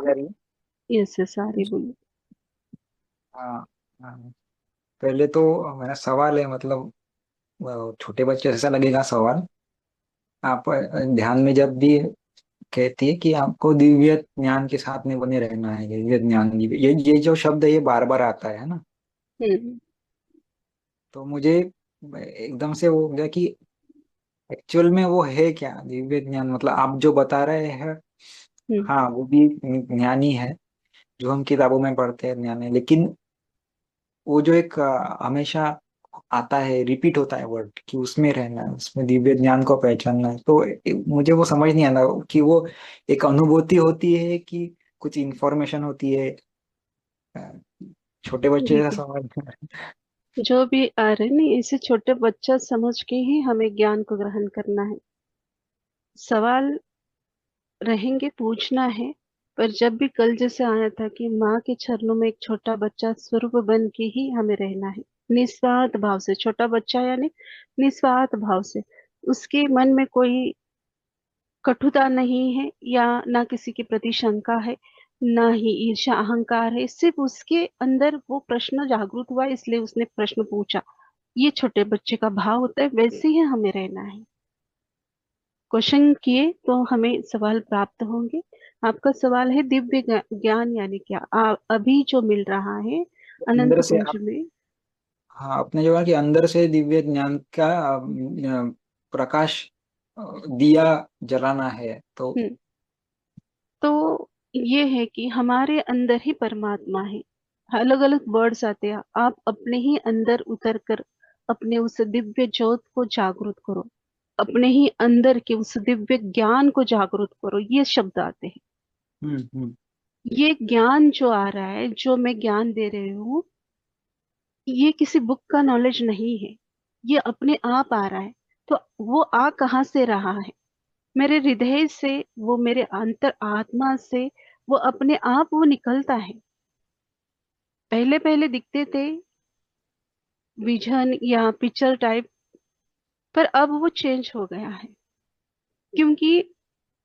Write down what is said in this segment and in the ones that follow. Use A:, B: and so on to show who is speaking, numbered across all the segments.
A: आवाज आ रही है?
B: यस यस, आ रही, बोलिए।
A: हाँ। हाँ। पहले तो मेरा सवाल है, मतलब छोटे बच्चे से ऐसा लगेगा सवाल। आप ध्यान में जब भी कहती है कि आपको दिव्य ज्ञान के साथ में बने रहना है, दिव्य ज्ञान, ये जो शब्द है ये बार बार आता है ना।
B: हम्म।
A: तो मुझे एकदम से वो हो गया कि एक्चुअल में वो है क्या दिव्य ज्ञान, मतलब आप जो बता रहे हैं।
B: हम्म।
A: हाँ, वो भी ज्ञानी है, जो हम किताबों में पढ़ते हैं ज्ञान है, लेकिन वो जो एक हमेशा आता है, रिपीट होता है वर्ड कि उसमें रहना है, उसमें दिव्य ज्ञान को पहचानना है। तो मुझे वो समझ नहीं आता कि वो एक अनुभूति होती है कि कुछ इंफॉर्मेशन होती है। अ, छोटे बच्चे जैसा
B: देखिए,
A: समझ।
B: जो भी आ रहे नहीं, इसे छोटे बच्चा समझ के ही हमें ज्ञान को ग्रहण करना है। सवाल रहेंगे, पूछना है। पर जब भी कल जैसे आया था कि माँ के चरणों में एक छोटा बच्चा स्वरूप बन के ही हमें रहना है, निस्वार्थ भाव से। छोटा बच्चा यानी निस्वार्थ भाव से, उसके मन में कोई कटुता नहीं है, या ना किसी के प्रति शंका है, ना ही ईर्ष्या अहंकार है। सिर्फ उसके अंदर वो प्रश्न जागृत हुआ, इसलिए उसने प्रश्न पूछा। ये छोटे बच्चे का भाव होता है, वैसे ही हमें रहना है। क्वेश्चन किए तो हमें सवाल प्राप्त होंगे। आपका सवाल है दिव्य ज्ञान यानी क्या? अभी जो मिल रहा है
A: अंदर
B: अनंत
A: से
B: कुंज
A: आप,
B: में।
A: हाँ, आपने जो कहा कि अंदर से दिव्य ज्ञान का प्रकाश, दिया जलाना है तो।
B: हम्म, तो ये है कि हमारे अंदर ही परमात्मा है। अलग अलग वर्ड्स आते हैं, आप अपने ही अंदर उतर कर अपने उस दिव्य ज्योत को जागृत करो, अपने ही अंदर के उस दिव्य ज्ञान को जागृत करो, ये शब्द आते हैं।
A: हम्म।
B: ये ज्ञान जो आ रहा है, जो मैं ज्ञान दे रही हूँ, ये किसी बुक का नॉलेज नहीं है, ये अपने आप आ रहा है। तो वो आ कहाँ से रहा है? मेरे हृदय से, वो मेरे अंतर आत्मा से, वो अपने आप वो निकलता है। पहले पहले दिखते थे विजन या पिक्चर टाइप, पर अब वो चेंज हो गया है। क्योंकि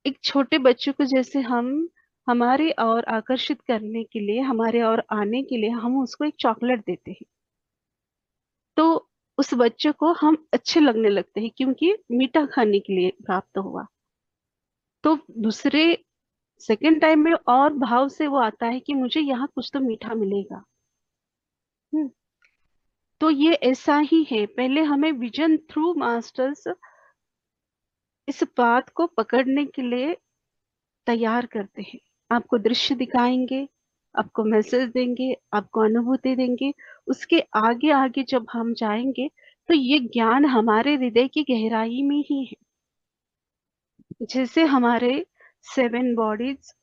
B: एक छोटे बच्चों को जैसे हम हमारे और आकर्षित करने के लिए, हमारे और आने के लिए हम उसको एक चॉकलेट देते हैं, तो उस बच्चे को हम अच्छे लगने लगते हैं क्योंकि मीठा खाने के लिए प्राप्त हुआ। तो दूसरे सेकंड टाइम में और भाव से वो आता है कि मुझे यहाँ कुछ तो मीठा मिलेगा। हम्म, तो ये ऐसा ही है। पहले हमें विजन थ्रू मास्टर्स इस बात को पकड़ने के लिए तैयार करते हैं। आपको दृश्य दिखाएंगे, आपको मैसेज देंगे, आपको अनुभूति देंगे। उसके आगे आगे जब हम जाएंगे, तो ये ज्ञान हमारे हृदय की गहराई में ही है। जैसे हमारे सेवन बॉडीज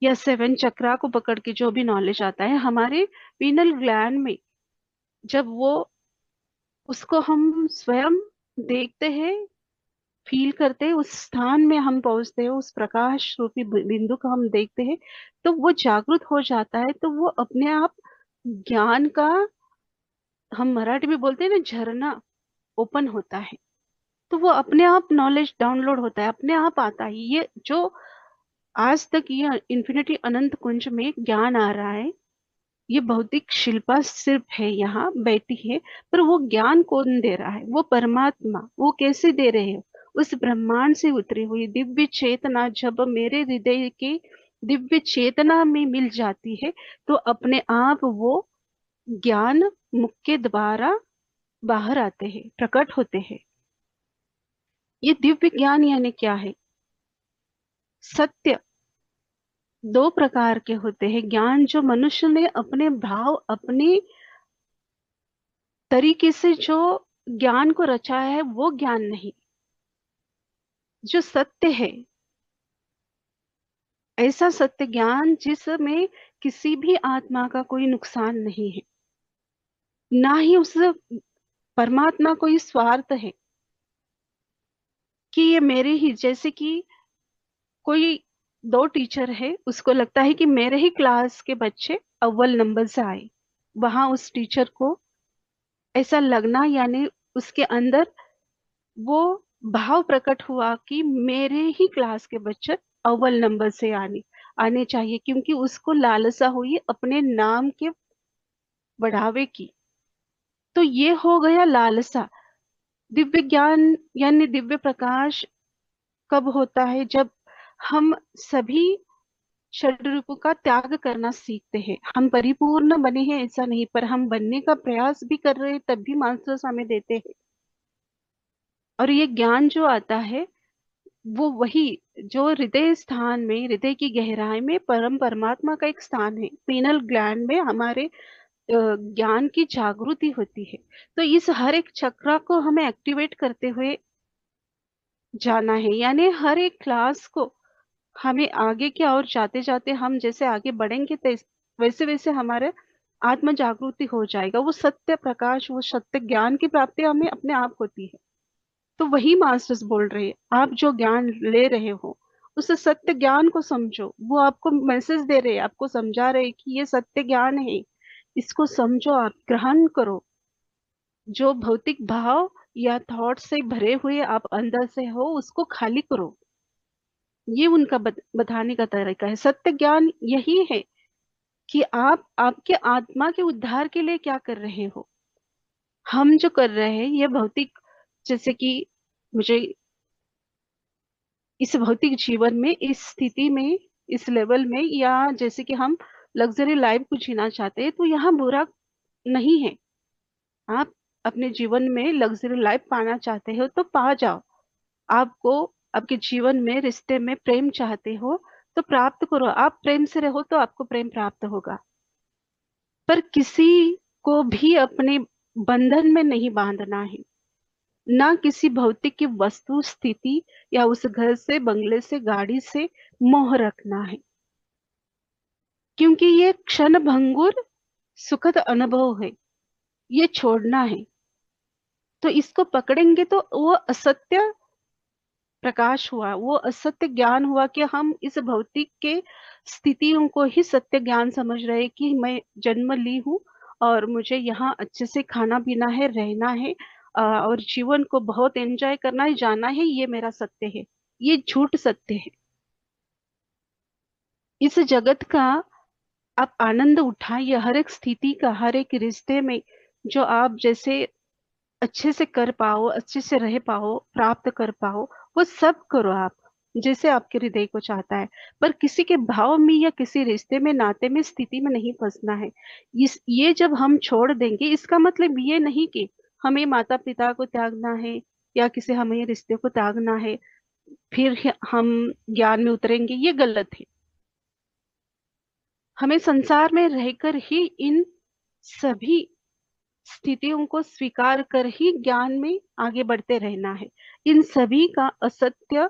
B: या सेवन चक्रा को पकड़ के जो भी नॉलेज आता है हमारे पीनल ग्लैंड में, जब वो उसको हम स्वयं देखते हैं, फील करते हैं, उस स्थान में हम पहुंचते हैं, उस प्रकाश रूपी बिंदु को हम देखते हैं, तो वो जागृत हो जाता है। तो वो अपने आप ज्ञान का, हम मराठी में बोलते हैं ना, झरना ओपन होता है। तो वो अपने आप नॉलेज डाउनलोड होता है, अपने आप आता है। ये जो आज तक ये इन्फिनिटी अनंत कुंज में ज्ञान आ रहा है, ये भौतिक शिल्पा सिर्फ है, यहाँ बैठी है। पर वो ज्ञान कौन दे रहा है? वो परमात्मा। वो कैसे दे रहे हैं? उस ब्रह्मांड से उतरी हुई दिव्य चेतना जब मेरे हृदय के दिव्य चेतना में मिल जाती है, तो अपने आप वो ज्ञान मुख के द्वारा बाहर आते हैं, प्रकट होते हैं। ये दिव्य ज्ञान यानी क्या है? सत्य दो प्रकार के होते हैं। ज्ञान जो मनुष्य ने अपने भाव, अपने तरीके से जो ज्ञान को रचाया है, वो ज्ञान नहीं। जो सत्य है, ऐसा सत्य ज्ञान जिसमें किसी भी आत्मा का कोई नुकसान नहीं है, ना ही उस परमात्मा कोई स्वार्थ है कि ये मेरे ही, जैसे कि कोई दो टीचर है, उसको लगता है कि मेरे ही क्लास के बच्चे अव्वल नंबर से आए। वहां उस टीचर को ऐसा लगना, यानी उसके अंदर वो भाव प्रकट हुआ कि मेरे ही क्लास के बच्चे अव्वल नंबर से आने। आने चाहिए, क्योंकि उसको लालसा हुई अपने नाम के बढ़ावे की। तो ये हो गया लालसा। दिव्य ज्ञान यानी दिव्य प्रकाश कब होता है? जब हम सभी षड्रूपों का त्याग करना सीखते हैं। हम परिपूर्ण बने हैं ऐसा नहीं, पर हम बनने का प्रयास भी कर रहे हैं, तब भी मास्टर्स हमें देते हैं। और ये ज्ञान जो आता है वो वही, जो हृदय स्थान में, हृदय की गहराई में परम परमात्मा का एक स्थान है, पीनल ग्लैंड में हमारे ज्ञान की जागृति होती है। तो इस हर एक चक्र को हमें एक्टिवेट करते हुए जाना है, यानी हर एक क्लास को हमें आगे की ओर जाते जाते, हम जैसे आगे बढ़ेंगे वैसे वैसे हमारे आत्म जागृति हो जाएगा। वो सत्य प्रकाश, वो सत्य ज्ञान की प्राप्ति हमें अपने आप होती है। तो वही मास्टर्स बोल रहे हैं, आप जो ज्ञान ले रहे हो उस सत्य ज्ञान को समझो। वो आपको मैसेज दे रहे हैं, आपको समझा रहे हैं कि ये सत्य ज्ञान है, इसको समझो, आप ग्रहण करो। जो भौतिक भाव या थॉट से भरे हुए आप अंदर से हो, उसको खाली करो। ये उनका बताने का तरीका है। सत्य ज्ञान यही है कि आप आपके आत्मा के उद्धार के लिए क्या कर रहे हो। हम जो कर रहे हैं ये भौतिक, जैसे कि मुझे इस भौतिक जीवन में, इस स्थिति में, इस लेवल में, या जैसे कि हम लग्जरी लाइफ को जीना चाहते हैं, तो यहाँ बुरा नहीं है। आप अपने जीवन में लग्जरी लाइफ पाना चाहते हो तो पा जाओ। आपको आपके जीवन में, रिश्ते में प्रेम चाहते हो तो प्राप्त करो। आप प्रेम से रहो तो आपको प्रेम प्राप्त होगा। पर किसी को भी अपने बंधन में नहीं बांधना है, ना किसी भौतिक की वस्तु स्थिति या उस घर से, बंगले से, गाड़ी से मोह रखना है। क्योंकि ये क्षण भंगुर सुखद अनुभव है, ये छोड़ना है। तो इसको पकड़ेंगे तो वो असत्य प्रकाश हुआ, वो असत्य ज्ञान हुआ कि हम इस भौतिक के स्थितियों को ही सत्य ज्ञान समझ रहे हैं कि मैं जन्म ली हूँ और मुझे यहाँ अच्छे से खाना पीना है, रहना है, और जीवन को बहुत एंजॉय करना है, जाना है, ये मेरा सत्य है। ये झूठ सत्य है। इस जगत का आप आनंद उठाइए, हर एक स्थिति का, हर एक रिश्ते में जो आप जैसे अच्छे से कर पाओ, अच्छे से रह पाओ, प्राप्त कर पाओ, वो सब करो आप, जैसे आपके हृदय को चाहता है। पर किसी के भाव में या किसी रिश्ते में, नाते में, स्थिति में नहीं फंसना है। ये जब हम छोड़ देंगे, इसका मतलब ये नहीं कि हमें माता पिता को त्यागना है या किसी हमें रिश्ते को त्यागना है, फिर हम ज्ञान में उतरेंगे, ये गलत है। हमें संसार में रहकर ही इन सभी स्थितियों को स्वीकार कर ही ज्ञान में आगे बढ़ते रहना है। इन सभी का असत्य,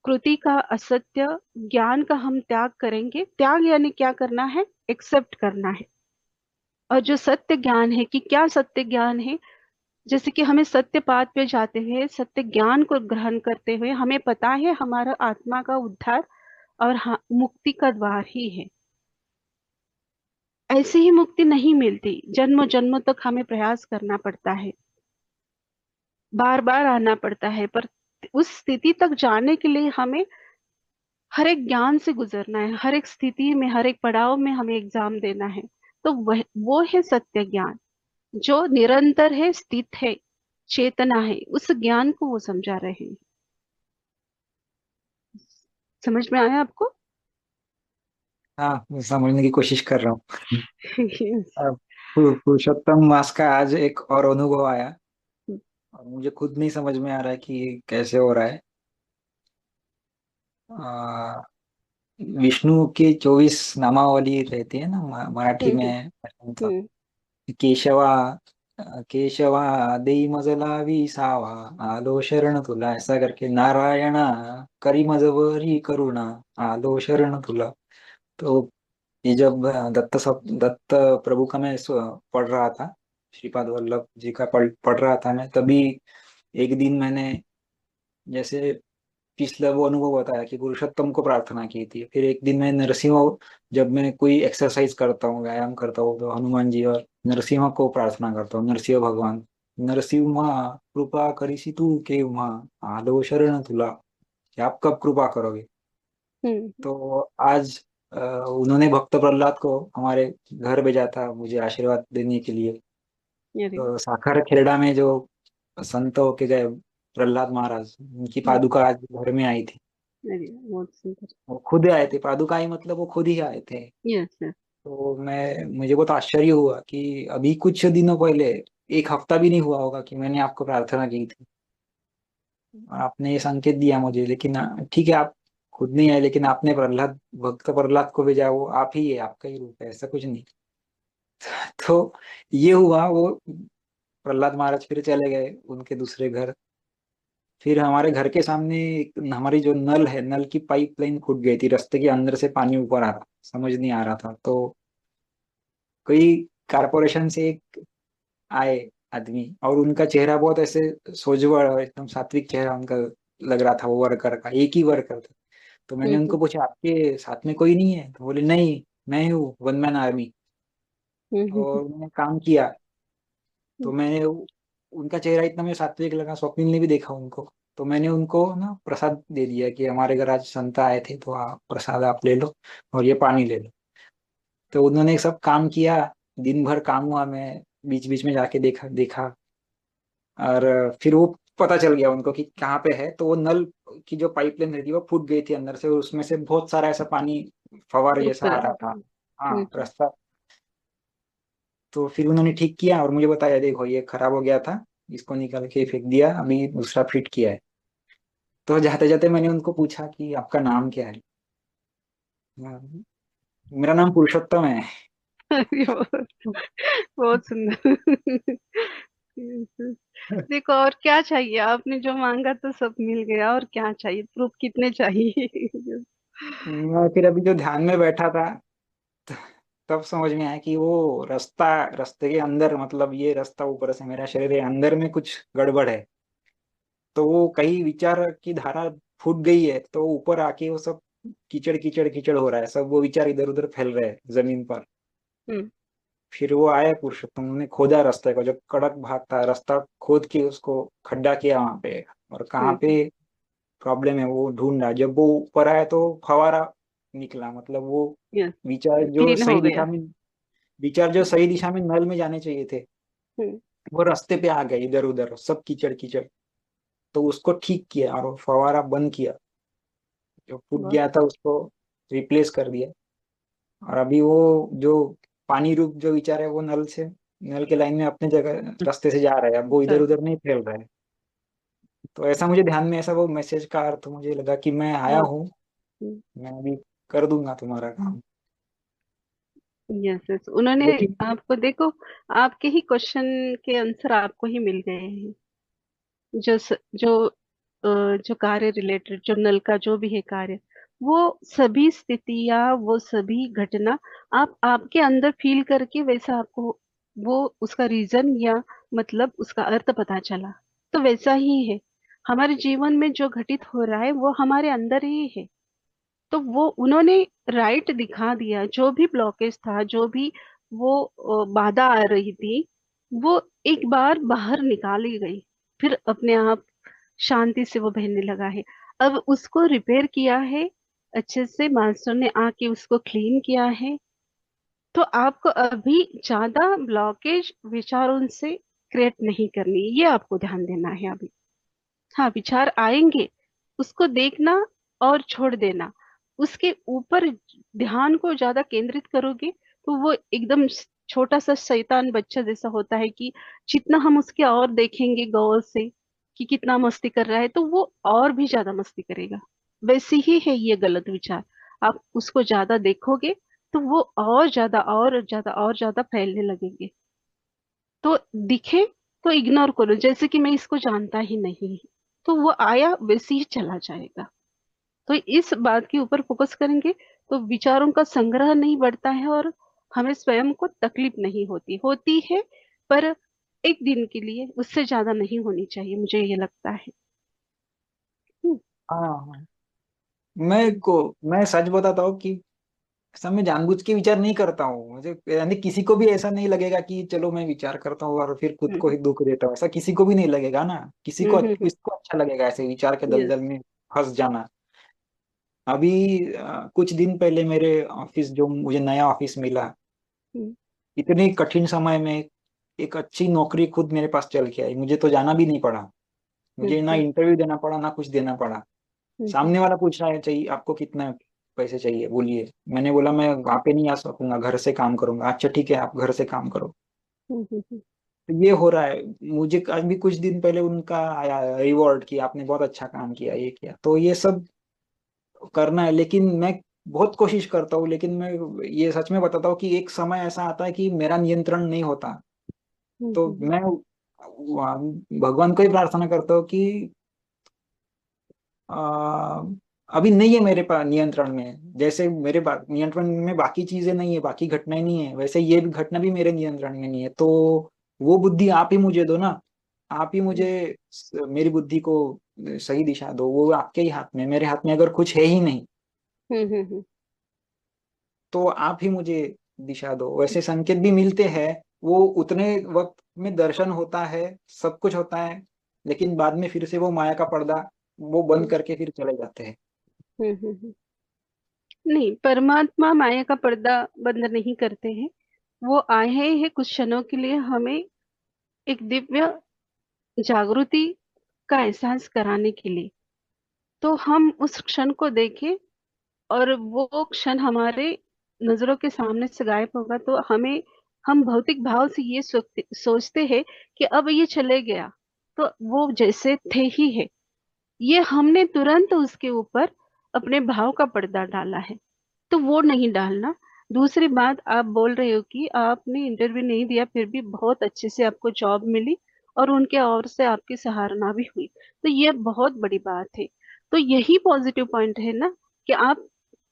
B: कृति का असत्य ज्ञान का हम त्याग करेंगे। त्याग यानी क्या करना है? एक्सेप्ट करना है। और जो सत्य ज्ञान है, कि क्या सत्य ज्ञान है, जैसे कि हमें सत्य पाथ पे जाते हुए, सत्य ज्ञान को ग्रहण करते हुए हमें पता है हमारा आत्मा का उद्धार और मुक्ति का द्वार ही है। ऐसे ही मुक्ति नहीं मिलती, जन्म जन्मों तक हमें प्रयास करना पड़ता है, बार बार आना पड़ता है। पर उस स्थिति तक जाने के लिए हमें हर एक ज्ञान से गुजरना है, हर एक स्थिति में, हर एक पड़ाव में हमें एग्जाम देना है। तो वह वो है सत्य ज्ञान, जो निरंतर है, स्थित है, चेतना है। उस ज्ञान को वो समझा रहे हैं। समझ में आया आपको?
A: हाँ, मैं समझने की कोशिश कर रहा हूँ।
B: Yes.
A: अब पुरुषोत्तम मास का आज एक और अनुभव आया, और मुझे खुद नहीं समझ में आ रहा है कि ये कैसे हो रहा है। आ, विष्णु की 24 नामावली रहती है ना, मराठी
B: हम्म
A: में।
B: हम्म
A: केशवा, केशवा देई मजला विसावा, आलो शरण तुला, ऐसा करके, नारायणा करी मजवरी करुणा, आलो शरण तुला। तो ये जब दत्त प्रभु का मैं पढ़ रहा था, श्रीपाद वल्लभ जी का पढ़ रहा था मैं, तभी एक दिन मैंने, जैसे पिछला वो अनुभव बताया कि पुरुषोत्तम को प्रार्थना की थी, फिर एक दिन मैं नरसिंह, जब मैं कोई एक्सरसाइज करता हूँ, व्यायाम करता हूँ, तो हनुमान जी और नरसिंह को प्रार्थना करता हूँ, नरसिंह भगवान, नरसिंह कृपा करीसी तू केव्हा, आलो शरण तुला, कि आप कब कृपा करोगे।
B: हम्म
A: तो आज उन्होंने भक्त प्रहलाद को हमारे घर भेजा था मुझे आशीर्वाद देने के लिए।
B: अरे।
A: तो साखर खेड़ा में जो संत होके गए प्रहलाद महाराज, उनकी
B: हम्म।
A: पादुका आज घर में आई थी।
B: अरे बहुत सुंदर।
A: वो खुद आए थे, पादुका ही मतलब वो खुद ही आए थे।
B: Yes yes.
A: तो मैं मुझे बहुत आश्चर्य हुआ कि अभी कुछ दिनों पहले, एक हफ्ता भी नहीं हुआ होगा कि मैंने आपको प्रार्थना की थी और आपने ये संकेत दिया मुझे। लेकिन ठीक है, आप खुद नहीं आए, लेकिन आपने प्रहलाद, भक्त प्रहलाद को भेजा, वो आप ही है, आपका ही रूप है, ऐसा कुछ नहीं। तो ये हुआ। वो प्रहलाद महाराज फिर चले गए उनके दूसरे घर। फिर हमारे घर के सामने हमारी जो नल है, नल की पाइपलाइन फूट गई थी, रास्ते के अंदर से पानी ऊपर आ रहा, समझ नहीं आ रहा था। तो कोई कारपोरेशन से एक आए आदमी, और उनका चेहरा बहुत ऐसे सोजवळ और एकदम सात्विक चेहरा उनका लग रहा था, वो वर्कर का, एक ही वर्कर था। तो मैंने
B: हम्म
A: उनको पूछा, आपके साथ में कोई नहीं है? तो बोले नहीं, मैं हूँ वन मैन आर्मी।
B: हम्म।
A: और उन्होंने काम किया। तो
B: हम्म।
A: मैंने उनका चेहरा इतना मुझे सात्विक लगा, स्वप्निल ने भी देखा उनको। तो मैंने उनको ना प्रसाद दे दिया कि हमारे घर आज संत आए थे, तो आप प्रसाद आप ले लो और ये पानी ले लो। तो उन्होंने सब काम किया, दिन भर काम हुआ। मैं बीच बीच में जाके देखा देखा। और फिर वो पता चल गया उनको कि कहाँ पे है। तो वो नल की जो पाइपलाइन रहती है वो फूट गई थी अंदर से, और उसमें से बहुत सारा ऐसा पानी फवार जैसा
B: ऊपर
A: आ
B: आ
A: रहा
B: रहा
A: था।
B: है।
A: हाँ, रास्ता। तो फिर उन्होंने ठीक किया और मुझे बताया, देखो ये खराब हो गया था, इसको निकाल के फेंक दिया, अभी दूसरा फिट किया है। तो जाते जाते मैंने उनको पूछा कि आपका नाम क्या है? हाँ, मेरा नाम पुरुषोत्तम है।
B: अरे बहुत सुंदर। देखो और क्या चाहिए, आपने जो मांगा तो सब मिल गया, और क्या चाहिए, प्रूफ कितने चाहिए।
A: मैं फिर अभी जो ध्यान में बैठा था, तब समझ में आया कि वो रास्ता, रास्ते के अंदर, मतलब ये रास्ता ऊपर से मेरा शरीर है, अंदर में कुछ गड़बड़ है। तो वो कहीं विचार की धारा फूट गई है, तो ऊपर आके वो सब कीचड़ कीचड़ कीचड़ हो रहा है, सब वो विचार इधर उधर फैल रहे हैं जमीन पर।
B: हम्म।
A: फिर वो आया पुरुषोत्तम, उन्होंने खोदा रास्ते को, जो कड़क भाग था रास्ता, खोद के उसको खड्डा किया वहां पे, और कहाँ पे
B: हम्म।
A: प्रॉब्लम है वो ढूंढा। जब वो ऊपर आया तो फवारा निकला, मतलब वो
B: यस।
A: विचार जो
B: क्लीन हो
A: सही
B: गया।
A: दिशा में, विचार जो सही दिशा में नल में जाने चाहिए थे,
B: हम्म।
A: वो रास्ते पे आ गए इधर उधर, सब कीचड़ कीचड़। तो उसको ठीक किया और वो फवारा बंद किया, जो फूट
B: बहुत।
A: गया था उसको रिप्लेस कर दिया। और अभी वो जो पानी रूप जो विचार है, वो नल से, नल के लाइन में अपने जगह रास्ते से जा रहा है, अब वो इधर
B: चल।
A: उधर नहीं फैल रहा है। तो ऐसा मुझे ध्यान में, ऐसा वो मैसेज का अर्थ मुझे लगा कि मैं आया
B: बहुत।
A: हूँ, मैं अभी कर दूंगा तुम्हारा काम।
B: यस यस, उन्होंने
A: लेकिन
B: आपको देखो, आपके ही क्वेश्चन के आंसर आपको ही मिल गए हैं। जो जो कार्य रिलेटेड, जो नल का जो भी है कार्य, वो सभी स्थितियां, वो सभी घटना आप आपके अंदर फील करके वैसा आपको वो उसका रीजन या मतलब उसका अर्थ पता चला। तो वैसा ही है, हमारे जीवन में जो घटित हो रहा है वो हमारे अंदर ही है। तो वो उन्होंने राइट दिखा दिया, जो भी ब्लॉकेज था, जो भी वो बाधा आ रही थी, वो एक बार बाहर निकाली गई। फिर अपने आप शांति से वो बहने लगा है। अब उसको रिपेयर किया है, अच्छे से मास्टर ने आके उसको क्लीन किया है। तो आपको अभी ज्यादा ब्लॉकेज विचारों से क्रिएट नहीं करनी, ये आपको ध्यान देना है अभी। हाँ, विचार आएंगे, उसको देखना और छोड़ देना। उसके ऊपर ध्यान को ज्यादा केंद्रित करोगे तो वो एकदम छोटा सा शैतान बच्चा जैसा होता है कि जितना हम उसके और देखेंगे गौर से कि कितना मस्ती कर रहा है, तो वो और भी ज्यादा मस्ती करेगा। वैसे ही है ये गलत विचार, आप उसको ज्यादा देखोगे तो वो और ज्यादा और ज्यादा और ज्यादा फैलने लगेंगे। तो दिखे तो इग्नोर करो, जैसे कि मैं इसको जानता ही नहीं, तो वो आया वैसे ही चला जाएगा। तो इस बात के ऊपर फोकस करेंगे तो विचारों का संग्रह नहीं बढ़ता है, और हमें स्वयं को तकलीफ नहीं होती, होती है पर एक दिन के लिए, उससे ज्यादा नहीं होनी चाहिए, मुझे ये लगता है। हम्म।
A: हाँ, मैं सच बताता हूँ कि ऐसा मैं जानबूझ के विचार नहीं करता हूँ। मुझे यानी किसी को भी ऐसा नहीं लगेगा कि चलो मैं विचार करता हूँ और फिर खुद को
B: हम्म।
A: ही दुख देता हूँ, ऐसा किसी को भी नहीं लगेगा ना।
B: हम्म।
A: किसको अच्छा लगेगा ऐसे विचार के
B: यस।
A: दलदल में फंस जाना? अभी कुछ दिन पहले मेरे ऑफिस, जो मुझे नया ऑफिस मिला,
B: हम्म।
A: इतने कठिन समय में एक अच्छी नौकरी खुद मेरे पास चल के आई। मुझे तो जाना भी नहीं पड़ा, मुझे ना
B: हम्म।
A: इंटरव्यू देना पड़ा ना कुछ देना पड़ा।
B: हम्म।
A: सामने वाला पूछ रहा है, चाहिए आपको कितना पैसे चाहिए बोलिए। मैंने बोला मैं वहां पे नहीं आ सकूंगा, घर से काम करूंगा। अच्छा ठीक है, आप घर से काम करो।
B: हम्म।
A: तो ये हो रहा है। मुझे अभी कुछ दिन पहले उनका आया रिवॉर्ड कि आपने बहुत अच्छा काम किया, ये किया। तो ये सब करना है, लेकिन मैं बहुत कोशिश करता हूँ। लेकिन मैं ये सच में बताता हूँ कि एक समय ऐसा आता है कि मेरा नियंत्रण नहीं होता। तो
B: हम्म।
A: मैं भगवान को ही प्रार्थना करता हूँ कि आ, अभी नहीं है मेरे पास नियंत्रण में। जैसे मेरे नियंत्रण में बाकी चीजें नहीं है, बाकी घटनाएं नहीं है, वैसे ये भी घटना भी मेरे नियंत्रण में नहीं है। तो वो बुद्धि आप ही मुझे दो ना। आप ही मुझे मेरी बुद्धि को सही दिशा दो। वो आपके ही हाथ में, मेरे हाथ में अगर कुछ है ही नहीं,
B: हम्म।
A: तो आप ही मुझे दिशा दो। वैसे संकेत भी मिलते हैं, वो उतने वक्त में दर्शन होता है, सब कुछ होता है, लेकिन बाद में फिर से वो माया का पर्दा वो बंद करके फिर चले जाते हैं।
B: नहीं, परमात्मा माया का पर्दा बंद नहीं करते हैं। वो आए हैं कुछ क्षणों के लिए हमें एक दिव्य जागृति का एहसास कराने के लिए। तो हम उस क्षण को देखें और वो क्षण हमारे नजरों के सामने से गायब होगा तो हमें, हम भौतिक भाव से ये सोचते हैं कि अब ये चले गया, तो वो जैसे थे ही है। ये हमने तुरंत उसके ऊपर अपने भाव का पर्दा डाला है, तो वो नहीं डालना। दूसरी बात, आप बोल रहे हो कि आपने इंटरव्यू नहीं दिया फिर भी बहुत अच्छे से आपको जॉब मिली और उनके ओर से आपकी सराहना भी हुई, तो ये बहुत बड़ी बात है। तो यही पॉजिटिव पॉइंट है ना, कि आप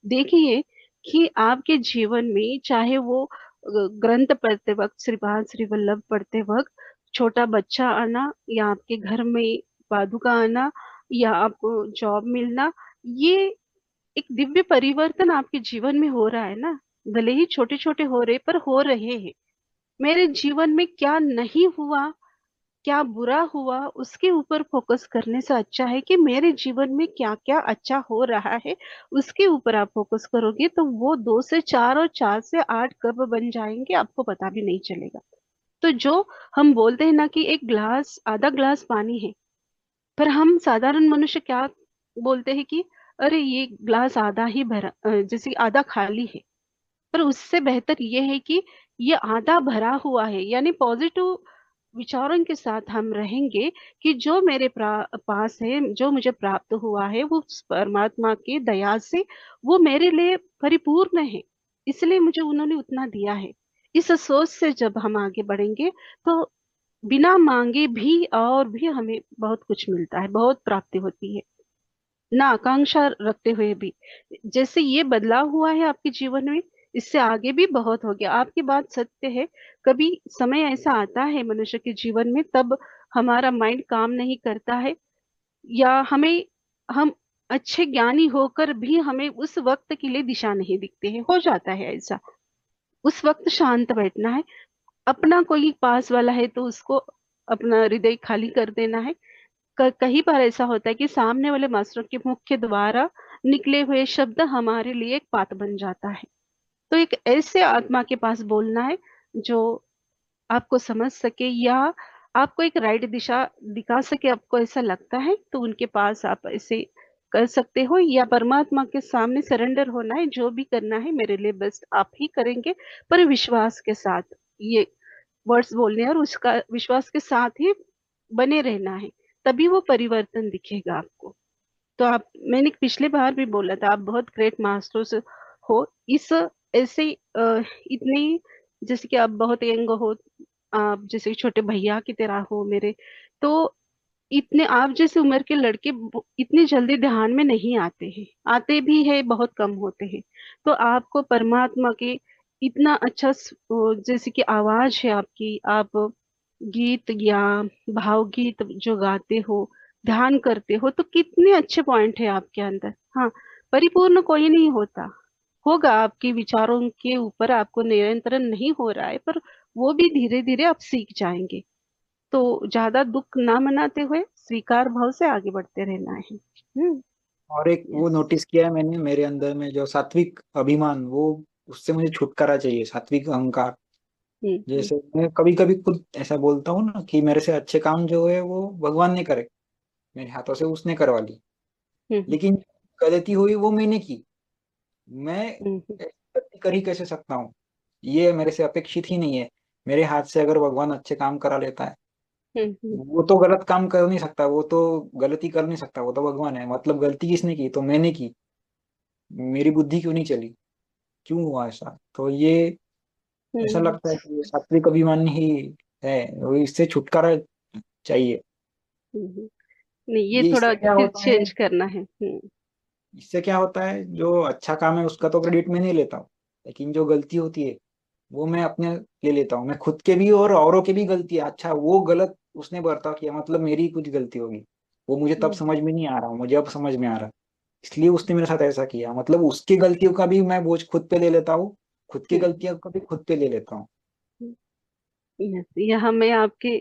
B: देखिए कि आपके जीवन में चाहे वो ग्रंथ पढ़ते वक्त, श्रीपाद श्री वल्लभ पढ़ते वक्त छोटा बच्चा आना, या आपके घर में पादुका आना, या आपको जॉब मिलना, ये एक दिव्य परिवर्तन आपके जीवन में हो रहा है ना। भले ही छोटे छोटे हो रहे, पर हो रहे हैं। मेरे जीवन में क्या नहीं हुआ, क्या बुरा हुआ, उसके ऊपर फोकस करने से अच्छा है कि मेरे जीवन में क्या क्या अच्छा हो रहा है, उसके ऊपर आप फोकस करोगे तो वो 2 से 4 और 4 से 8 कब बन जाएंगे आपको पता भी नहीं चलेगा। तो जो हम बोलते हैं ना कि एक ग्लास, आधा ग्लास पानी है, पर हम साधारण मनुष्य क्या बोलते हैं कि अरे ये ग्लास आधा ही भरा, जैसे आधा खाली है। पर उससे बेहतर ये है कि ये आधा भरा हुआ है, यानी पॉजिटिव विचारों के साथ हम रहेंगे कि जो मेरे पास है, जो मुझे प्राप्त हुआ है, वो उस परमात्मा की दया से वो मेरे लिए परिपूर्ण है, इसलिए मुझे उन्होंने उतना दिया है। इस सोच से जब हम आगे बढ़ेंगे तो बिना मांगे भी और भी हमें बहुत कुछ मिलता है, बहुत प्राप्ति होती है, ना आकांक्षा रखते हुए भी। जैसे ये बदलाव हुआ है आपके जीवन में, इससे आगे भी बहुत हो गया। आपकी बात सत्य है। कभी समय ऐसा आता है मनुष्य के जीवन में, तब हमारा माइंड काम नहीं करता है, या हमें, हम अच्छे ज्ञानी होकर भी हमें उस वक्त के लिए दिशा नहीं दिखते हैं, हो जाता है ऐसा। उस वक्त शांत बैठना है। अपना कोई पास वाला है तो उसको अपना हृदय खाली कर देना है। कई बार ऐसा होता है कि सामने वाले मास्टर के मुख के द्वारा निकले हुए शब्द हमारे लिए एक बात बन जाता है। तो एक ऐसे आत्मा के पास बोलना है जो आपको समझ सके, या आपको एक राइट दिशा दिखा सके, आपको ऐसा लगता है तो उनके पास आप ऐसे कर सकते हो, या परमात्मा के सामने सरेंडर होना है, जो भी करना है मेरे लिए बेस्ट आप ही करेंगे, पर विश्वास के साथ ये वर्ड्स बोलने हैं और उसका विश्वास के साथ ही बने रहना है, तभी वो परिवर्तन दिखेगा आपको। तो आप, मैंने पिछले बार भी बोला था, आप बहुत ग्रेट मास्टर्स हो। इस ऐसे इतने, जैसे कि आप बहुत यंग हो, आप जैसे छोटे भैया की तरह हो मेरे, तो इतने आप जैसे उम्र के लड़के इतनी जल्दी ध्यान में नहीं आते हैं, आते भी है बहुत कम होते हैं। तो आपको परमात्मा के इतना अच्छा जैसे कि आवाज है आपकी, आप गीत या भावगीत जो गाते हो, ध्यान करते हो, तो कितने अच्छे पॉइंट है आपके अंदर। हाँ, परिपूर्ण कोई नहीं होता, होगा आपके विचारों के ऊपर आपको नियंत्रण नहीं हो रहा है, पर वो भी धीरे धीरे आप सीख जाएंगे। तो ज्यादा दुख ना मनाते हुए स्वीकार भाव से आगे बढ़ते रहना है। हम्म।
A: और एक वो
B: यस।
A: नोटिस किया है मैंने मेरे अंदर में, जो सात्विक अभिमान, वो उससे मुझे छुटकारा चाहिए, सात्विक अहंकार।
B: हम्म।
A: जैसे मैं कभी कभी खुद ऐसा बोलता हूँ ना कि मेरे से अच्छे काम जो है वो भगवान ने करे, मेरे हाथों से उसने करवा ली,
B: हम्म।
A: लेकिन गलती हुई वो मैंने की। मैं
B: हम्म।
A: गलती कर ही कैसे सकता हूँ? ये मेरे से अपेक्षित ही नहीं है। मेरे हाथ से अगर भगवान अच्छे काम करा लेता है,
B: हम्म।
A: वो तो गलत काम कर नहीं सकता, वो तो गलती कर नहीं सकता, वो तो भगवान है। मतलब गलती किसने की? तो मैंने की। मेरी बुद्धि क्यों नहीं चली? क्यों हुआ ऐसा? तो ये ऐसा
B: हम्म।
A: लगता है कि ये सात्विक अभिमान ही है, वो इससे छुटकारा चाहिए।
B: हम्म। नहीं, ये
A: ये
B: थोड़ा
A: इससे क्या
B: फिर
A: होता है,
B: चेंज करना है।
A: इससे क्या होता है, जो अच्छा काम है उसका तो क्रेडिट मैं नहीं लेता हूँ, लेकिन जो गलती होती है वो मैं अपने ले लेता हूँ। मैं खुद के भी और औरों के भी गलती है, अच्छा वो गलत उसने बर्ताव किया, मतलब मेरी कुछ गलती होगी, वो मुझे तब
B: हम्म।
A: समझ में नहीं आ रहा, मुझे अब समझ में आ रहा, इसलिए उसने मेरे साथ ऐसा किया। मतलब उसकी गलतियों का भी मैं बोझ खुद पे ले लेता हूँ, खुद की
B: हम्म।
A: गलतियों का भी खुद पे ले लेता हूँ।
B: यस, यहाँ मैं आपके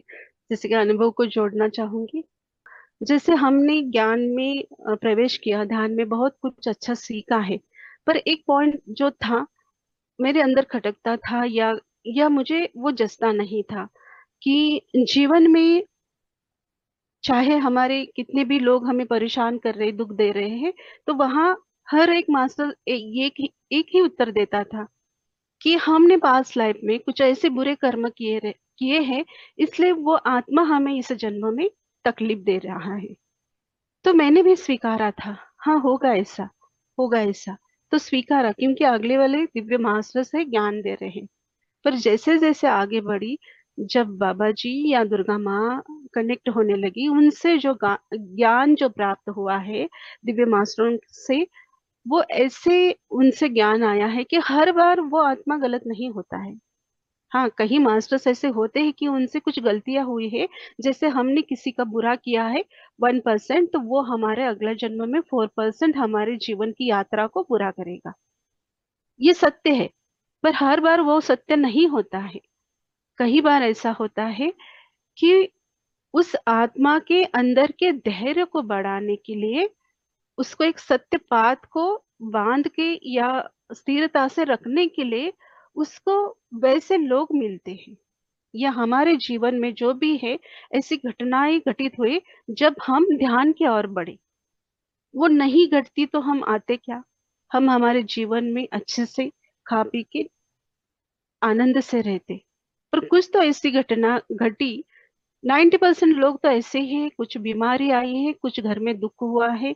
B: जैसे कि अनुभव को जोड़ना चाहूंगी। जैसे हमने ज्ञान में प्रवेश किया, ध्यान में बहुत कुछ अच्छा सीखा है, पर एक पॉइंट जो था मेरे अंदर खटकता था, या मुझे वो जचता नहीं था कि जीवन में चाहे हमारे कितने भी लोग हमें परेशान कर रहे, दुख दे रहे हैं, तो वहां हर एक मास्टर एक ही उत्तर देता था कि हमने पास्ट लाइफ में कुछ ऐसे बुरे कर्म किए हैं, इसलिए वो आत्मा हमें इस जन्म में तकलीफ दे रहा है। तो मैंने भी स्वीकारा था, हाँ होगा ऐसा, होगा ऐसा। तो स्वीकारा, क्योंकि अगले वाले दिव्य मास्टर से ज्ञान दे रहे हैं। पर जैसे जैसे आगे बढ़ी, जब बाबा जी या दुर्गा माँ कनेक्ट होने लगी, उनसे जो ज्ञान जो प्राप्त हुआ है दिव्य मास्टरों से, वो ऐसे उनसे ज्ञान आया है कि हर बार वो आत्मा गलत नहीं होता है। हाँ, कहीं मास्टर्स ऐसे होते हैं कि उनसे कुछ गलतियां हुई है, जैसे हमने किसी का बुरा किया है 1%, तो वो हमारे अगले जन्म में 4% हमारे जीवन की यात्रा को पूरा करेगा। ये सत्य है। पर हर बार वो सत्य नहीं होता है। कई बार ऐसा होता है कि उस आत्मा के अंदर के धैर्य को बढ़ाने के लिए, उसको एक सत्य पाथ को बांध के या स्थिरता से रखने के लिए, उसको वैसे लोग मिलते हैं। या हमारे जीवन में जो भी है, ऐसी घटनाएं घटित हुई जब हम ध्यान की ओर बढ़े। वो नहीं घटती तो हम आते क्या? हम हमारे जीवन में अच्छे से खा पी के आनंद से रहते। पर कुछ तो ऐसी घटना घटी, 90% लोग तो ऐसे ही हैं, कुछ बीमारी आई है, कुछ घर में दुख हुआ है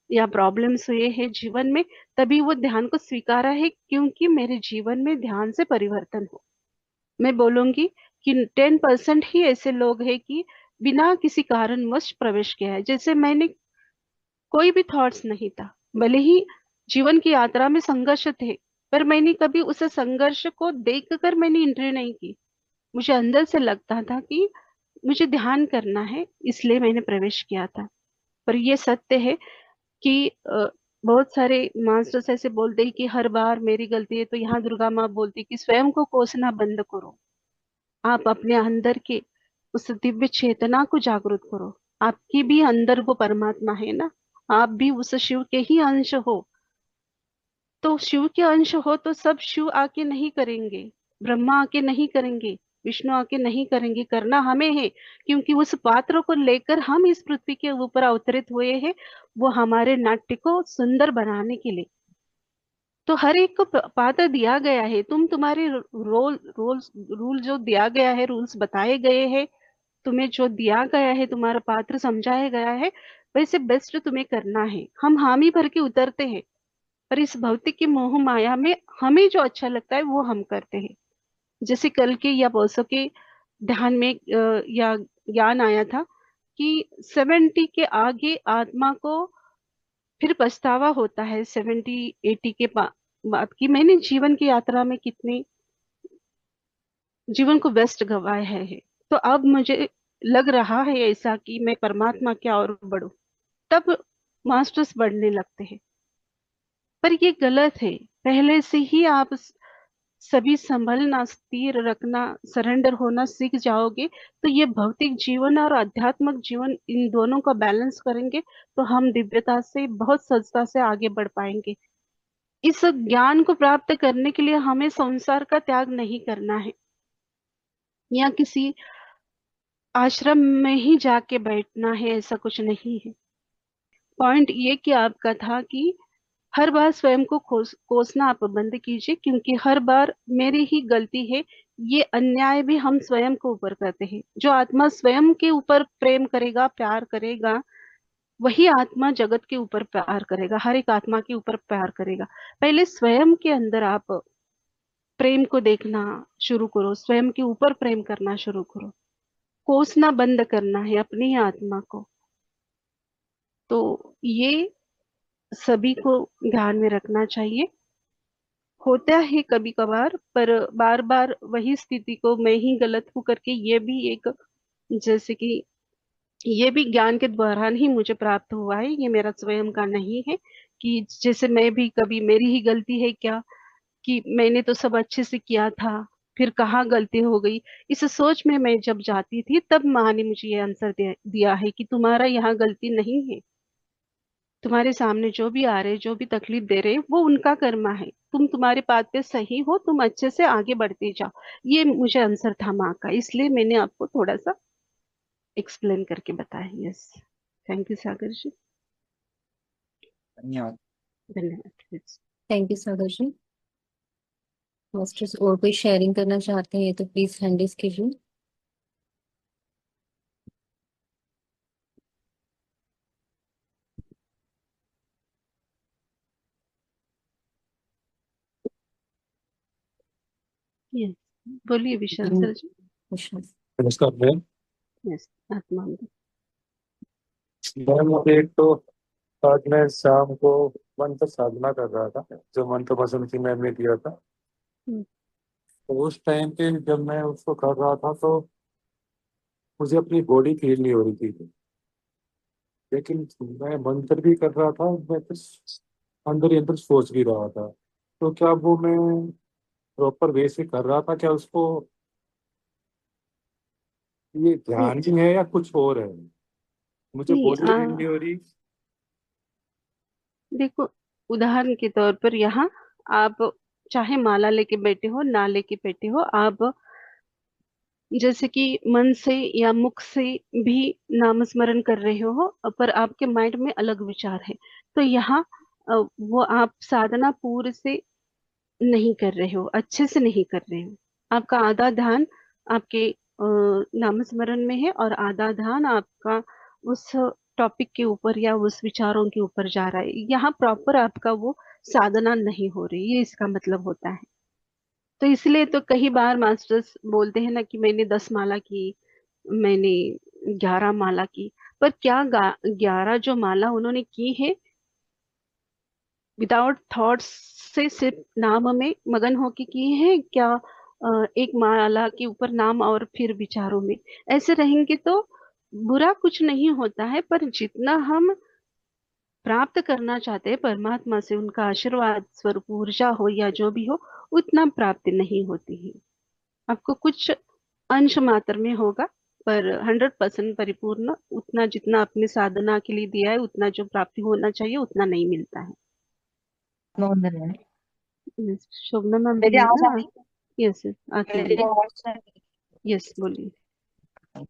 B: या प्रॉब्लम्स हुए हैं जीवन में, तभी वो ध्यान को स्वीकारा है, क्योंकि मेरे जीवन में ध्यान से परिवर्तन हो। मैं बोलूंगी कि 10% ही ऐसे लोग हैं कि बिना किसी कारणवश प्रवेश किया है। जैसे मैंने कोई भी थॉट्स नहीं था, भले ही जीवन की यात्रा में संघर्ष थे, पर मैंने कभी उस संघर्ष को देखकर मैंने एंट्री नहीं की। मुझे अंदर से लगता था कि मुझे ध्यान करना है, इसलिए मैंने प्रवेश किया था। पर ये सत्य है कि बहुत सारे मास्टर्स ऐसे बोलते हैं कि हर बार मेरी गलती है, तो यहाँ दुर्गा माँ बोलती कि स्वयं को कोसना बंद करो। आप अपने अंदर के उस दिव्य चेतना को जागृत करो। आपकी भी अंदर वो परमात्मा है ना, आप भी उस शिव के ही अंश हो। तो शिव के अंश हो तो सब शिव आके नहीं करेंगे, ब्रह्मा आके नहीं करेंगे, विष्णु आके नहीं करेंगे, करना हमें है। क्योंकि उस पात्र को लेकर हम इस पृथ्वी के ऊपर अवतरित हुए हैं, वो हमारे नाट्य को सुंदर बनाने के लिए। तो हर एक को पात्र दिया गया है, तुम्हारे रोल्स रूल जो दिया गया है, रूल्स बताए गए हैं, तुम्हें जो दिया गया है, तुम्हारा पात्र समझाया गया है, वैसे बेस्ट तुम्हें करना है। हम हामी भर के उतरते हैं, पर इस भौतिक की मोह माया में हमें जो अच्छा लगता है वो हम करते हैं। जैसे कल के या परसों के ध्यान में या ज्ञान आया था कि 70 के आगे आत्मा को फिर पछतावा होता है। 70 80 के बाद की मैंने जीवन की यात्रा में कितने जीवन को व्यस्त गवाया है। तो अब मुझे लग रहा है ऐसा कि मैं परमात्मा की ओर बढ़ूं, तब मास्टर्स बढ़ने लगते हैं। पर ये गलत है। पहले से ही आप सभी संभलना, स्थिर रखना, सरेंडर होना सीख जाओगे, तो ये भौतिक जीवन और आध्यात्मिक जीवन, इन दोनों का बैलेंस करेंगे, तो हम दिव्यता से बहुत सहजता से आगे बढ़ पाएंगे। इस ज्ञान को प्राप्त करने के लिए हमें संसार का त्याग नहीं करना है, या किसी आश्रम में ही जाके बैठना है, ऐसा कुछ नहीं है। पॉइंट ये कि आपका था कि हर बार स्वयं को कोसना आप बंद कीजिए, क्योंकि हर बार मेरी ही गलती है। ये अन्याय भी हम स्वयं को ऊपर करते हैं। जो आत्मा स्वयं के ऊपर प्रेम करेगा, प्यार करेगा, वही आत्मा जगत के ऊपर प्यार करेगा, हर एक आत्मा के ऊपर प्यार करेगा। पहले स्वयं के अंदर आप प्रेम को देखना शुरू करो, स्वयं के ऊपर प्रेम करना शुरू करो। कोसना बंद करना है अपनी ही आत्मा को। तो ये सभी को ध्यान में रखना चाहिए। होता है कभी कभार, पर बार बार वही स्थिति को मैं ही गलत हूं करके, ये भी एक, जैसे कि ये भी ज्ञान के दौरान ही मुझे प्राप्त हुआ है, ये मेरा स्वयं का नहीं है। कि जैसे मैं भी कभी, मेरी ही गलती है क्या, कि मैंने तो सब अच्छे से किया था, फिर कहाँ गलती हो गई। इस सोच में मैं जब जाती थी, तब माँ ने मुझे ये आंसर दिया है कि तुम्हारा यहाँ गलती नहीं है। तुम्हारे सामने जो भी आ रहे, जो भी तकलीफ दे रहे, वो उनका कर्मा है। तुम तुम्हारे पाथ पे सही हो, तुम अच्छे से आगे बढ़ते जाओ। ये मुझे आंसर था माँ का, इसलिए मैंने आपको थोड़ा सा एक्सप्लेन करके बताया। Yes, thank you Sagar ji.
A: धन्यवाद।
B: धन्यवाद।
C: Thank you Sagar ji. Masters और कोई शेयरिंग करना चाहते हैं तो प्लीज हैंड रेज कीजिए।
B: यस, बोलिए विशाल सर जी।
D: नमस्कार मैम।
B: यस, आत्मा।
D: मैम मुझे एक तो आज मैं शाम को मंत्र साधना कर रहा था, जो मंत्र बसंती मैम ने दिया था।
B: हम्म।
D: तो उस टाइम पे जब मैं उसको कर रहा था तो मुझे अपनी बॉडी फील नहीं हो रही थी, लेकिन मैं मंत्र भी कर रहा था, मैं कुछ अंदर ही अंदर सोच भी रहा था। तो क्या वो मैं प्रॉपर वे से कर रहा था क्या उसको? ये
B: नहीं,
D: ध्यान ही है या कुछ और है? मुझे
B: नहीं,
D: बॉडी फील नहीं हो रही।
B: देखो, उदाहरण के तौर पर यहाँ आप चाहे माला लेके बैठे हो, ना लेके बैठे हो, आप जैसे कि मन से या मुख से भी नामस्मरण कर रहे हो, पर आपके माइंड में अलग विचार है। तो यहाँ वो आप साधना पूरे से नहीं कर रहे हो, अच्छे से नहीं कर रहे हो। आपका आधा ध्यान आपके नामस्मरण में है, और आधा ध्यान आपका उस टॉपिक के ऊपर या उस विचारों के ऊपर जा रहा है। यहाँ प्रॉपर आपका वो साधना नहीं हो रही, ये इसका मतलब होता है। तो इसलिए तो कई बार मास्टर्स बोलते हैं ना कि मैंने 10 माला की, मैंने 11 माला की। पर क्या 11 जो माला उन्होंने की है, विदाउट थॉट्स से सिर्फ नाम में मगन होके की है क्या? एक माला के ऊपर नाम और फिर विचारों में ऐसे रहेंगे तो बुरा कुछ नहीं होता है, पर जितना हम प्राप्त करना चाहते हैं परमात्मा से, उनका आशीर्वाद स्वरूप ऊर्जा हो या जो भी हो, उतना प्राप्ति नहीं होती है। आपको कुछ अंश मात्र में होगा, पर 100% परिपूर्ण उतना जितना अपने साधना के लिए दिया है, उतना जो प्राप्ति होना चाहिए उतना नहीं मिलता है।
C: वंदना है।
B: शोभना मैम भी
C: मेरी
B: है
C: आवाज आ
B: ना?
C: रही
B: यस यस, आती
C: मेरी
B: है।
C: आवाज आ रही
B: यस, बोलिए।
C: है?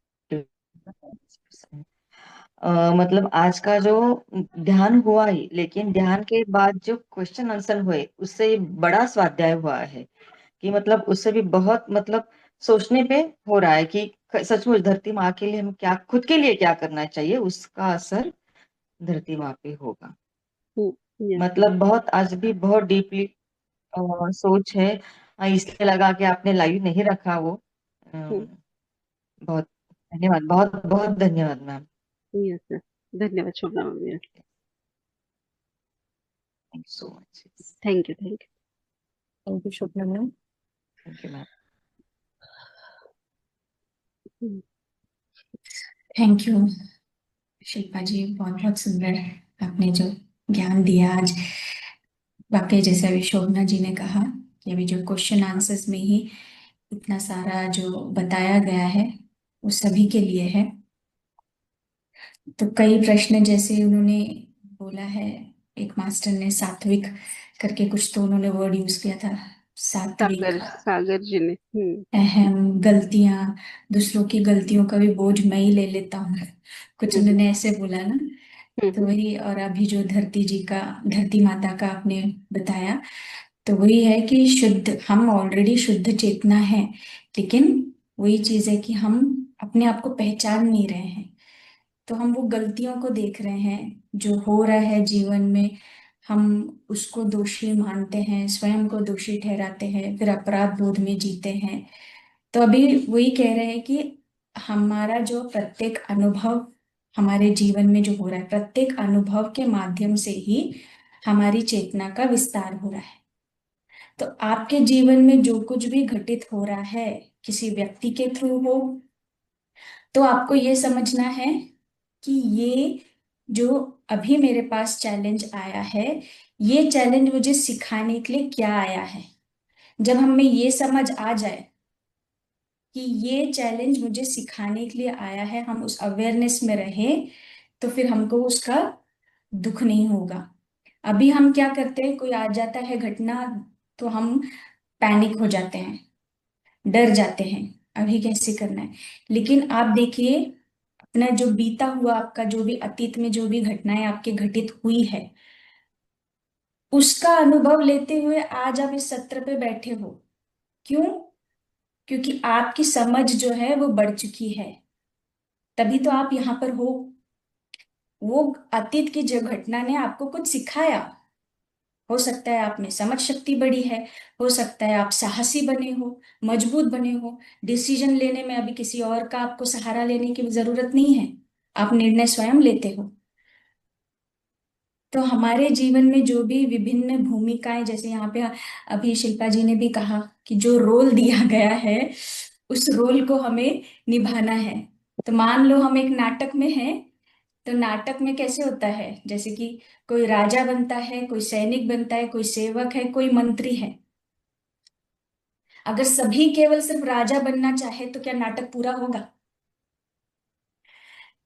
C: मतलब आज का जो ध्यान हुआ ही, लेकिन ध्यान के बाद जो क्वेश्चन आंसर हुए उससे ये बड़ा स्वाध्याय हुआ है कि मतलब उससे भी बहुत मतलब सोचने पे हो रहा है कि सचमुच धरती माँ के लिए हम क्या, खुद के लिए क्या करना चाहिए, उसका असर धरती माँ पे होगा।
B: Yes yes.
C: मतलब बहुत आज भी बहुत डीपली सोच है। इसलिए लगा कि आपने लाइव नहीं रखा वो। बहुत धन्यवाद, बहुत बहुत धन्यवाद मैम।
B: यस यस, धन्यवाद Shobhana ma'am.
C: Thank you so much.
B: Thank you, thank
C: thank you Shubhna ma'am. Thank you ma'am.
B: You.
E: Thank you Shilpa ji, बहुत बहुत सुंदर आपने जो ज्ञान दिया आज। वाकई जैसा भी शोभना जी ने कहा कि अभी जो क्वेश्चन आंसर्स में ही इतना सारा जो बताया गया है वो सभी के लिए है। तो कई प्रश्न जैसे उन्होंने बोला है, एक मास्टर ने सात्विक करके कुछ तो उन्होंने वर्ड यूज किया था, सात्विक,
B: सागर सागर जी ने।
E: अहम, गलतियां, दूसरों की गलतियों का भी बोझ मैं ही ले लेता हूँ, कुछ
B: हम्म
E: उन्होंने ऐसे बोला ना। तो
B: हम्म
E: वही, और अभी जो धरती जी का, धरती माता का आपने बताया, तो वही है कि शुद्ध, हम ऑलरेडी शुद्ध चेतना है, लेकिन वही चीज है कि हम अपने आप को पहचान नहीं रहे हैं। तो हम वो गलतियों को देख रहे हैं जो हो रहा है जीवन में, हम उसको दोषी मानते हैं, स्वयं को दोषी ठहराते हैं, फिर अपराध बोध में जीते हैं। तो अभी वही कह रहे हैं कि हमारा जो प्रत्येक अनुभव हमारे जीवन में जो हो रहा है, प्रत्येक अनुभव के माध्यम से ही हमारी चेतना का विस्तार हो रहा है। तो आपके जीवन में जो कुछ भी घटित हो रहा है, किसी व्यक्ति के थ्रू हो, तो आपको ये समझना है कि ये जो अभी मेरे पास चैलेंज आया है, ये चैलेंज मुझे सिखाने के लिए क्या आया है। जब हमें ये समझ आ जाए कि ये चैलेंज मुझे सिखाने के लिए आया है, हम उस अवेयरनेस में रहें, तो फिर हमको उसका दुख नहीं होगा। अभी हम क्या करते हैं, कोई आ जाता है घटना, तो हम पैनिक हो जाते हैं, डर जाते हैं, अभी कैसे करना है। लेकिन आप देखिए, अपना जो बीता हुआ, आपका जो भी अतीत में जो भी घटनाएं आपके घटित हुई है, उसका अनुभव लेते हुए आज आप इस सत्र पे बैठे हो। क्यों? क्योंकि आपकी समझ जो है वो बढ़ चुकी है, तभी तो आप यहाँ पर हो। वो अतीत की जो घटना ने आपको कुछ सिखाया, हो सकता है आप में समझ शक्ति बढ़ी है, हो सकता है आप साहसी बने हो, मजबूत बने हो, डिसीजन लेने में अभी किसी और का आपको सहारा लेने की जरूरत नहीं है, आप निर्णय स्वयं लेते हो। तो हमारे जीवन में जो भी विभिन्न भूमिकाएं, जैसे यहाँ पे अभी शिल्पा जी ने भी कहा कि जो रोल दिया गया है, उस रोल को हमें निभाना है। तो मान लो हम एक नाटक में हैं, तो नाटक में कैसे होता है, जैसे कि कोई राजा बनता है, कोई सैनिक बनता है, कोई सेवक है, कोई मंत्री है। अगर सभी केवल सिर्फ राजा बनना चाहे तो क्या नाटक पूरा होगा?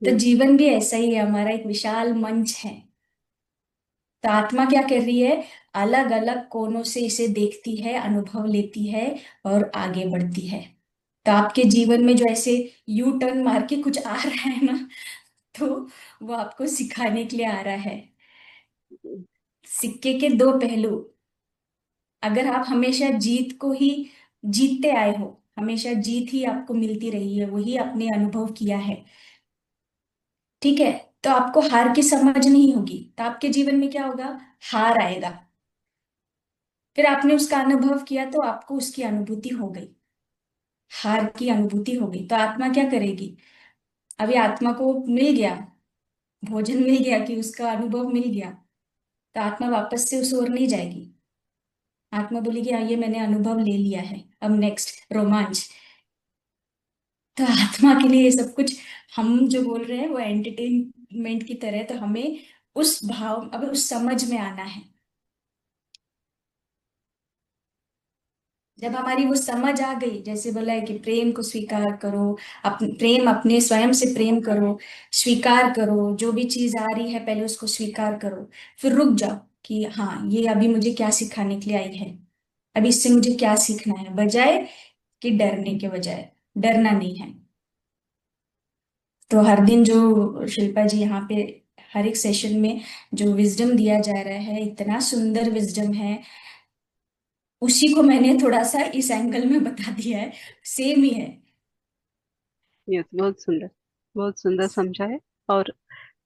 E: तो
B: हम्म
E: जीवन भी ऐसा ही है, हमारा एक विशाल मंच है। तो आत्मा क्या कर रही है, अलग अलग कोनों से इसे देखती है, अनुभव लेती है और आगे बढ़ती है। तो आपके जीवन में जो ऐसे यू टर्न मार के कुछ आ रहा है ना, तो वो आपको सिखाने के लिए आ रहा है। सिक्के के दो पहलू। अगर आप हमेशा जीत को ही जीतते आए हो, हमेशा जीत ही आपको मिलती रही है, वही आपने अनुभव किया है, ठीक है, तो आपको हार की समझ नहीं होगी, तो आपके जीवन में क्या होगा, हार आएगा। फिर आपने उसका अनुभव किया तो आपको उसकी अनुभूति हो गई, हार की अनुभूति हो गई। तो आत्मा क्या करेगी, अभी आत्मा को मिल गया, भोजन मिल गया, कि उसका अनुभव मिल गया, तो आत्मा वापस से उस ओर नहीं जाएगी। आत्मा बोलेगी हाँ, ये मैंने अनुभव ले लिया है, अब नेक्स्ट रोमांच। तो आत्मा के लिए ये सब कुछ हम जो बोल रहे हैं वो एंटरटेनमेंट की तरह है, तो हमें उस भाव, अब उस समझ में आना है। जब हमारी वो समझ आ गई, जैसे बोला है कि प्रेम को स्वीकार करो, प्रेम अपने स्वयं से प्रेम करो, स्वीकार करो, जो भी चीज आ रही है पहले उसको स्वीकार करो, फिर रुक जाओ कि हाँ, ये अभी मुझे क्या सिखाने के लिए आई है, अभी इससे मुझे क्या सीखना है, बजाय कि डरने के बजाय, डरना नहीं है। तो हर दिन जो शिल्पा जी यहाँ पे हर एक सेशन में जो विजडम दिया जा रहा है, इतना सुंदर विजडम है, उसी को मैंने थोड़ा सा इस एंगल में बता दिया है, सेम ही है।
B: यस, बहुत सुंदर समझा है। और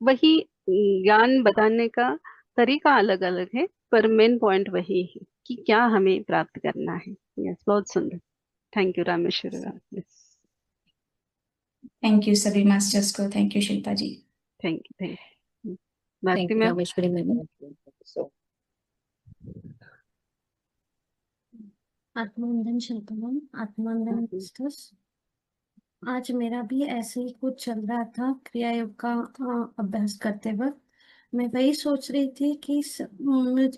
B: वही ज्ञान बताने का तरीका अलग अलग है, पर मेन पॉइंट वही है कि क्या हमें प्राप्त करना है। यस, बहुत सुंदर। Thank you Rameshwar. Yes,
E: thank you सभी मास्टर्स को, thank you Shilpa ji.
B: Thank you. Bharti
C: thank you
B: ma'am.
C: Rameshwari ma'am.
F: आत्मवंदन शिल्पा मैम, आत्मवंदन मास्टर्स। आज मेरा भी ऐसे ही कुछ चल रहा था क्रिया योग का अभ्यास करते वक्त। मैं वही सोच रही थी कि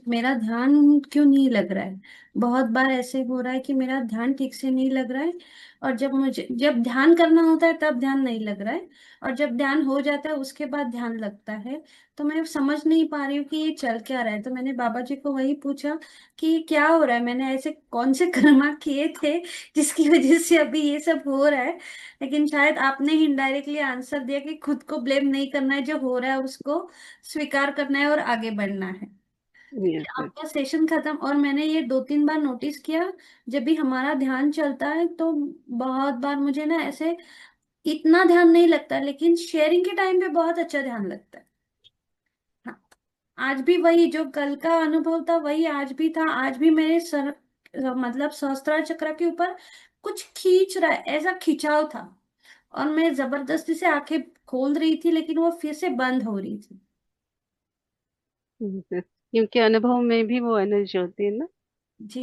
F: मेरा ध्यान क्यों नहीं लग रहा है। बहुत बार ऐसे हो रहा है कि मेरा ध्यान ठीक से नहीं लग रहा है, और जब ध्यान करना होता है तब ध्यान नहीं लग रहा है, और जब ध्यान हो जाता है उसके बाद ध्यान लगता है। तो मैं समझ नहीं पा रही हूँ कि ये चल क्या रहा है। तो मैंने बाबा जी को वही पूछा कि क्या हो रहा है, मैंने ऐसे कौन से कर्मा किए थे जिसकी वजह से अभी ये सब हो रहा है। लेकिन शायद आपने ही इनडायरेक्टली आंसर दिया कि खुद को ब्लेम नहीं करना है, जो हो रहा है उसको स्वीकार करना है और आगे बढ़ना है।
B: Yes yes.
F: आपका सेशन खत्म, और मैंने ये 2-3 बार नोटिस किया, जब भी हमारा ध्यान चलता है तो बहुत बार मुझे ना ऐसे इतना ध्यान नहीं लगता, लेकिन शेयरिंग के टाइम पे बहुत अच्छा ध्यान लगता है। हाँ, आज भी वही जो कल का अनुभव था वही आज भी था। आज भी मेरे सर, मतलब सहस्त्रार चक्र के ऊपर कुछ खींच रहा है, ऐसा खिंचाव था, और मैं जबरदस्ती से आंखें खोल रही थी लेकिन वो फिर से बंद हो रही थी।
B: क्योंकि अनुभव में भी वो एनर्जी होती है ना।
F: जी।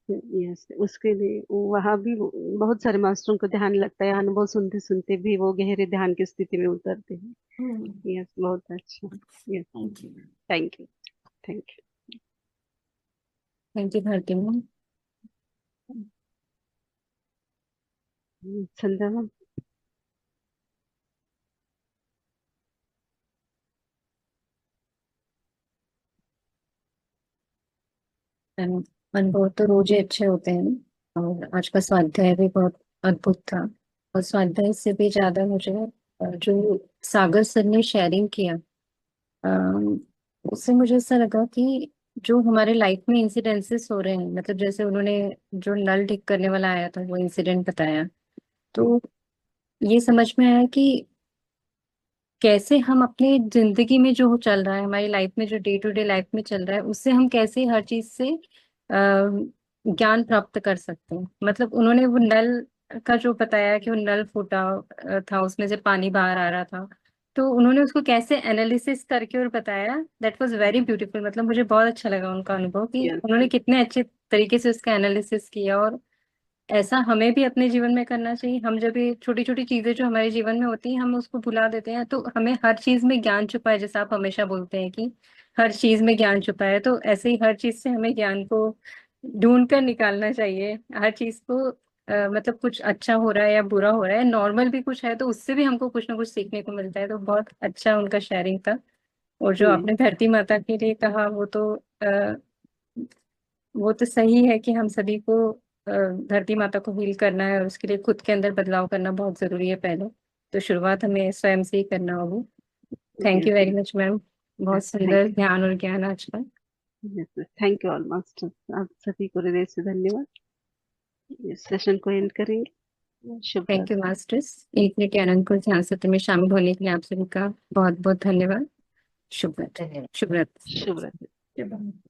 B: कि यस, उसके लिए वहां भी बहुत सारे मास्टरों को ध्यान लगता है, अनुभव सुनते सुनते भी वो गहरे ध्यान की स्थिति में उतरते हैं।
F: हम्म।
B: यस, बहुत अच्छा। Yes,
F: thank you.
B: Thank you. Thank
C: thank you Bharti ma'am.
B: You Sandhya ma'am.
C: अनुभव तो रोज ही अच्छे होते हैं, और आज का स्वाध्याय भी बहुत अद्भुत था। और स्वाध्याय से भी ज्यादा मुझे जो सागर सर ने शेयरिंग किया, उससे मुझे ऐसा लगा कि जो हमारे लाइफ में इंसिडेंसेस हो रहे हैं, मतलब जैसे उन्होंने जो नल ठीक करने वाला आया था वो इंसिडेंट बताया, तो ये समझ में आया कि कैसे हम अपने जिंदगी में जो चल रहा है, हमारी लाइफ में जो डे टू डे लाइफ में चल रहा है, उससे हम कैसे हर चीज से ज्ञान प्राप्त कर सकते हैं। मतलब उन्होंने वो नल का जो बताया कि वो नल फूटा था, उसमें से पानी बाहर आ रहा था, तो उन्होंने उसको कैसे एनालिसिस करके और बताया, दैट वाज वेरी ब्यूटीफुल। मतलब मुझे बहुत अच्छा लगा उनका अनुभव कि
B: यस
C: उन्होंने कितने अच्छे तरीके से उसका एनालिसिस किया। और ऐसा हमें भी अपने जीवन में करना चाहिए। हम जब ये छोटी छोटी चीजें जो हमारे जीवन में होती हैं हम उसको भुला देते हैं, तो हमें हर चीज में ज्ञान छुपा है, जैसे आप हमेशा बोलते हैं कि हर चीज में ज्ञान छुपा है, तो ऐसे ही हर चीज से हमें ज्ञान को ढूंढ कर निकालना चाहिए। हर चीज को मतलब कुछ अच्छा हो रहा है या बुरा हो रहा है, नॉर्मल भी कुछ है, तो उससे भी हमको कुछ ना कुछ सीखने को मिलता है। तो बहुत अच्छा उनका शेयरिंग था। और जो आपने धरती माता के लिए कहा, वो तो सही है कि हम सभी को धरती माता को हील करना है, और उसके लिए खुद के अंदर बदलाव करना बहुत जरूरी है पहले। तो शुरुआत हमें स्वयं से ही करना होगी। Thank you
B: yes
C: very much ma'am. बहुत
B: थैंक
C: सुंदर ध्यान और ज्ञान आज का।
B: Yes, thank you all master. आप सभी को हृदय से धन्यवाद। इस सेशन को एंड करेंगे। शुभ
C: थैंक यू
B: रात्रि।
C: मास्टर्स। इंफिनिटी आनंद को ध्यान सत्र में शामिल होने के लिए आप सभी का बहुत बहुत धन्यवाद। शुभ रात्रि। धन्यवाद। शुभ रात्रि।
B: शुभ रात्रि।
C: शुभ रात्रि।